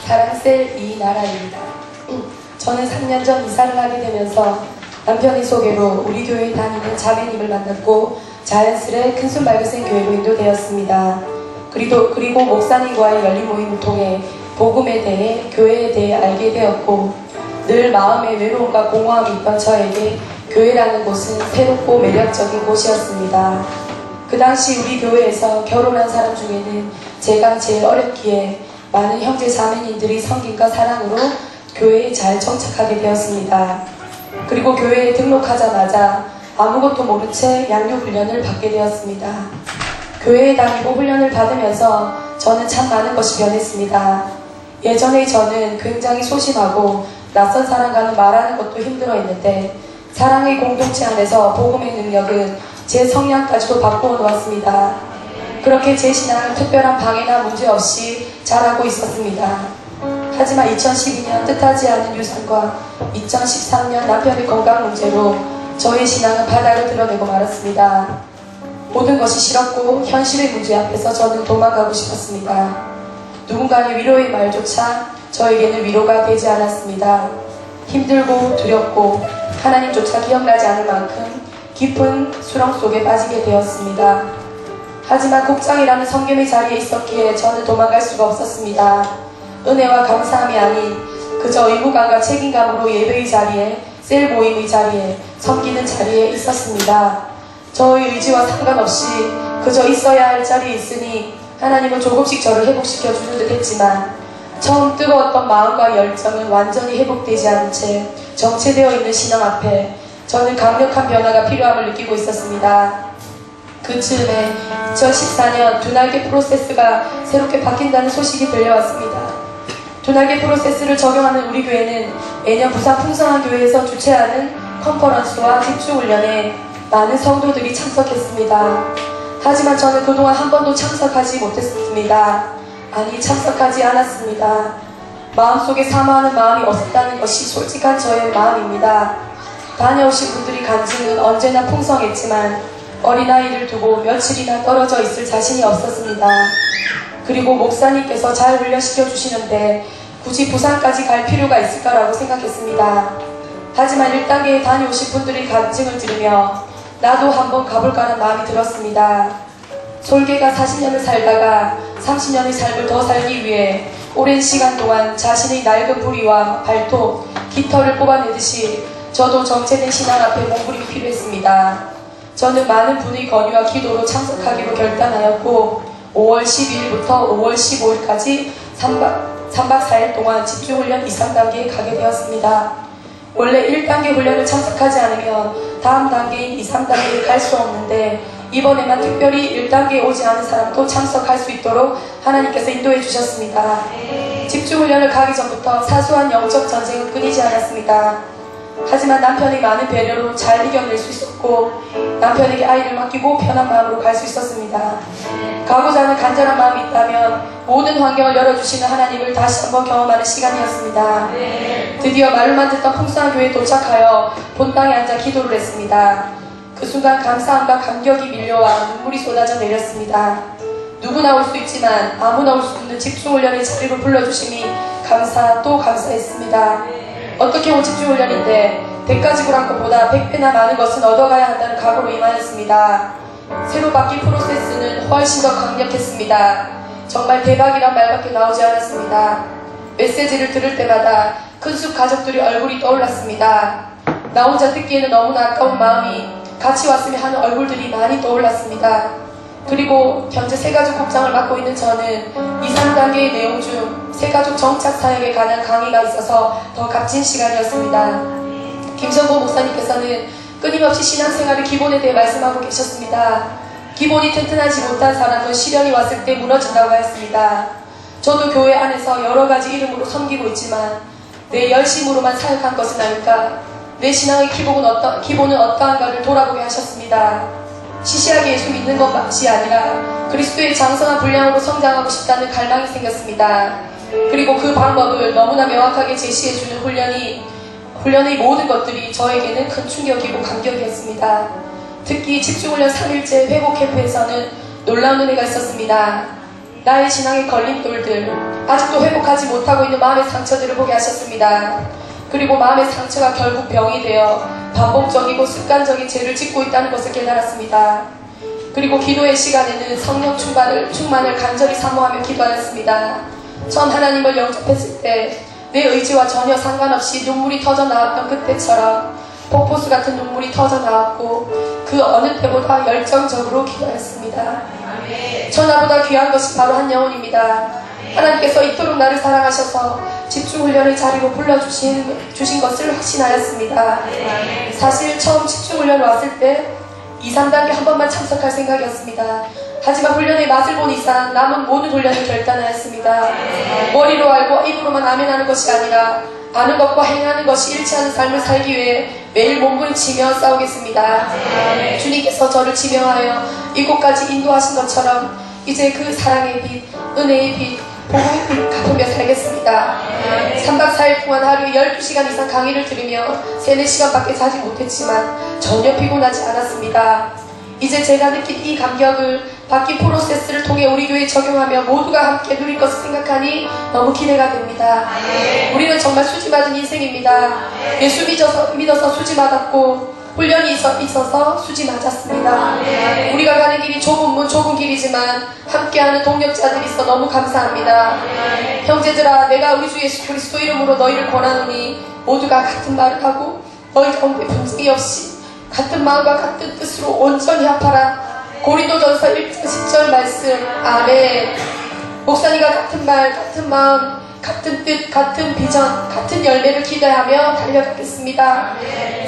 사랑셀 이나라입니다. 저는 3년 전 이사를 하게 되면서 남편의 소개로 우리 교회에 다니는 자매님을 만났고 자연스레 큰순말교생 교회로 인도되었습니다. 그리고 목사님과의 열린 모임을 통해 복음에 대해 교회에 대해 알게 되었고 늘 마음에 외로움과 공허함이 있던 저에게 교회라는 곳은 새롭고 매력적인 곳이었습니다. 그 당시 우리 교회에서 결혼한 사람 중에는 제가 제일 어렸기에 많은 형제 자매님들이 성김과 사랑으로 교회에 잘 정착하게 되었습니다. 그리고 교회에 등록하자마자 아무것도 모른 채 양육훈련을 받게 되었습니다. 교회에 다니고 훈련을 받으면서 저는 참 많은 것이 변했습니다. 예전에 저는 굉장히 소심하고 낯선 사람과는 말하는 것도 힘들어했는데 사랑의 공동체 안에서 복음의 능력은 제 성향까지도 바꾸어 놓았습니다. 그렇게 제 신앙은 특별한 방해나 문제 없이 잘하고 있었습니다. 하지만 2012년 뜻하지 않은 유산과 2013년 남편의 건강 문제로 저의 신앙은 바닥을 드러내고 말았습니다. 모든 것이 싫었고 현실의 문제 앞에서 저는 도망가고 싶었습니다. 누군가의 위로의 말조차 저에게는 위로가 되지 않았습니다. 힘들고 두렵고 하나님조차 기억나지 않을 만큼 깊은 수렁 속에 빠지게 되었습니다. 하지만 국장이라는 성김의 자리에 있었기에 저는 도망갈 수가 없었습니다. 은혜와 감사함이 아닌 그저 의무감과 책임감으로 예배의 자리에, 셀 모임의 자리에, 섬기는 자리에 있었습니다. 저의 의지와 상관없이 그저 있어야 할 자리에 있으니 하나님은 조금씩 저를 회복시켜 주는 듯 했지만 처음 뜨거웠던 마음과 열정은 완전히 회복되지 않은 채 정체되어 있는 신앙 앞에 저는 강력한 변화가 필요함을 느끼고 있었습니다. 그 즈음에 2014년 두날개 프로세스가 새롭게 바뀐다는 소식이 들려왔습니다. 두날개 프로세스를 적용하는 우리 교회는 매년 부산 풍성한 교회에서 주최하는 컨퍼런스와 집중훈련에 많은 성도들이 참석했습니다. 하지만 저는 그동안 한 번도 참석하지 못했습니다. 아니, 참석하지 않았습니다. 마음속에 사모하는 마음이 없었다는 것이 솔직한 저의 마음입니다. 다녀오신 분들이 간증은 언제나 풍성했지만 어린아이를 두고 며칠이나 떨어져 있을 자신이 없었습니다. 그리고 목사님께서 잘 훈련시켜 주시는데 굳이 부산까지 갈 필요가 있을까라고 생각했습니다. 하지만 1단계에 다녀오신 분들의 간증을 들으며 나도 한번 가볼까라는 마음이 들었습니다. 솔개가 40년을 살다가 30년의 삶을 더 살기 위해 오랜 시간 동안 자신의 낡은 부리와 발톱, 깃털을 뽑아내듯이 저도 정체된 신앙 앞에 몸부림이 필요했습니다. 저는 많은 분의 건의와 기도로 참석하기로 결단하였고 5월 12일부터 5월 15일까지 3박 4일 동안 집중훈련 2, 3단계에 가게 되었습니다. 원래 1단계 훈련을 참석하지 않으면 다음 단계인 2, 3단계에 갈 수 없는데 이번에만 특별히 1단계에 오지 않은 사람도 참석할 수 있도록 하나님께서 인도해 주셨습니다. 집중훈련을 가기 전부터 사소한 영적 전쟁은 끊이지 않았습니다. 하지만 남편의 많은 배려로 잘 이겨낼 수 있었고 남편에게 아이를 맡기고 편한 마음으로 갈 수 있었습니다. 가고자 하는 간절한 마음이 있다면 모든 환경을 열어주시는 하나님을 다시 한번 경험하는 시간이었습니다. 드디어 말로만 듣던 풍성한 교회에 도착하여 본당에 앉아 기도를 했습니다. 그 순간 감사함과 감격이 밀려와 눈물이 쏟아져 내렸습니다. 누구나 올 수 있지만 아무나 올 수 없는 집중훈련의 자리로 불러주심이 감사 또 감사했습니다. 어떻게 온 집중훈련인데 대가 지불한 것보다 100배나 많은 것은 얻어가야 한다는 각오로 임하였습니다. 새로 바뀐 프로세스는 훨씬 더 강력했습니다. 정말 대박이란 말밖에 나오지 않았습니다. 메시지를 들을 때마다 큰숲 가족들의 얼굴이 떠올랐습니다. 나 혼자 듣기에는 너무나 아까운 마음이 같이 왔으면 하는 얼굴들이 많이 떠올랐습니다. 그리고 현재 새가족 국장을 맡고 있는 저는 2, 3단계의 내용 중 새가족 정착 사역에 관한 강의가 있어서 더 값진 시간이었습니다. 김성보 목사님께서는 끊임없이 신앙생활의 기본에 대해 말씀하고 계셨습니다. 기본이 튼튼하지 못한 사람은 시련이 왔을 때 무너진다고 하였습니다. 저도 교회 안에서 여러 가지 이름으로 섬기고 있지만 내 열심으로만 사역한 것은 아닐까? 내 신앙의 기본은 어떠한가를 돌아보게 하셨습니다. 시시하게 예수 믿는 것만이 아니라 그리스도의 장성한 분량으로 성장하고 싶다는 갈망이 생겼습니다. 그리고 그 방법을 너무나 명확하게 제시해주는 훈련의 모든 것들이 저에게는 큰 충격이고 감격이었습니다. 특히 집중훈련 3일째 회복 캠프에서는 놀라운 은혜가 있었습니다. 나의 신앙의 걸림돌들, 아직도 회복하지 못하고 있는 마음의 상처들을 보게 하셨습니다. 그리고 마음의 상처가 결국 병이 되어 반복적이고 습관적인 죄를 짓고 있다는 것을 깨달았습니다. 그리고 기도의 시간에는 성령 충만을 간절히 사모하며 기도하였습니다. 처음 하나님을 영접했을 때 내 의지와 전혀 상관없이 눈물이 터져 나왔던 그때처럼 폭포수 같은 눈물이 터져 나왔고 그 어느 때보다 열정적으로 기도했습니다. 전하보다 귀한 것이 바로 한 영혼입니다. 하나님께서 이토록 나를 사랑하셔서 집중훈련의 자리로 불러주신 것을 확신하였습니다. 사실 처음 집중훈련 왔을 때 2, 3단계 한 번만 참석할 생각이었습니다. 하지만 훈련의 맛을 본 이상 남은 모든 훈련을 결단하였습니다. 머리로 알고 입으로만 아멘하는 것이 아니라 아는 것과 행하는 것이 일치하는 삶을 살기 위해 매일 몸부림치며 싸우겠습니다. 주님께서 저를 지명하여 이곳까지 인도하신 것처럼 이제 그 사랑의 빛, 은혜의 빛, 복음의 빛 갚으며 살겠습니다. 3박 4일 동안 하루에 12시간 이상 강의를 들으며 3, 4시간밖에 자지 못했지만 전혀 피곤하지 않았습니다. 이제 제가 느낀 이 감격을 바뀐 프로세스를 통해 우리 교회에 적용하며 모두가 함께 누릴 것을 생각하니 너무 기대가 됩니다. 우리는 정말 수지맞은 인생입니다. 예수 믿어서 수지맞았고 훈련이 있어서 수지맞았습니다. 우리가 가는 길이 좁은 문 좁은 길이지만 함께하는 동력자들이 있어 너무 감사합니다. 형제들아, 내가 우리 주 예수 그리스도 이름으로 너희를 권하노니 모두가 같은 말을 하고 너희 가운데 분쟁이 없이 같은 마음과 같은 뜻으로 온전히 합하라. 고린도전서 1장 10절 말씀. 아멘. 목사님과 같은 말, 같은 마음, 같은 뜻, 같은 비전, 같은 열매를 기대하며 달려가겠습니다.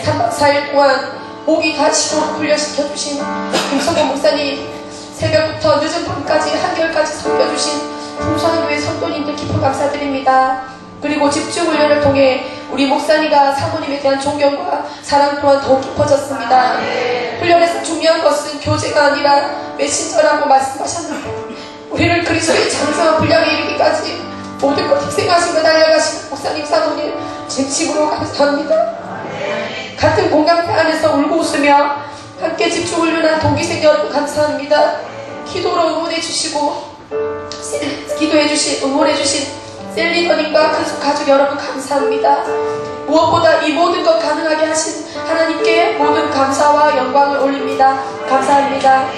3박 4일 동안 목이 다시고 훈련시켜주신 김성곤 목사님, 새벽부터 늦은 밤까지 한결까지 섬겨주신 풍성교회 성도님들 깊은 감사드립니다. 그리고 집중훈련을 통해 우리 목사님과 사모님에 대한 존경과 사랑 또한 더욱 깊어졌습니다. 훈련에서 중요한 것은 교제가 아니라 메신저라고 말씀하셨는데 우리를 그리스도의 장성한 분량에 이르기까지 모든 것 희생하시며 달려가신 목사님 사모님 진심으로 감사합니다. 같은 공감대 안에서 울고 웃으며 함께 집중훈련한 동기생 여러분 감사합니다. 기도로 응원해주시고 기도해주신 응원해주신 셀리더님과 그 가족 여러분 감사합니다. 무엇보다 이 모든 것 가능하게 하신 하나님께 모든 감사와 영광을 올립니다. 감사합니다.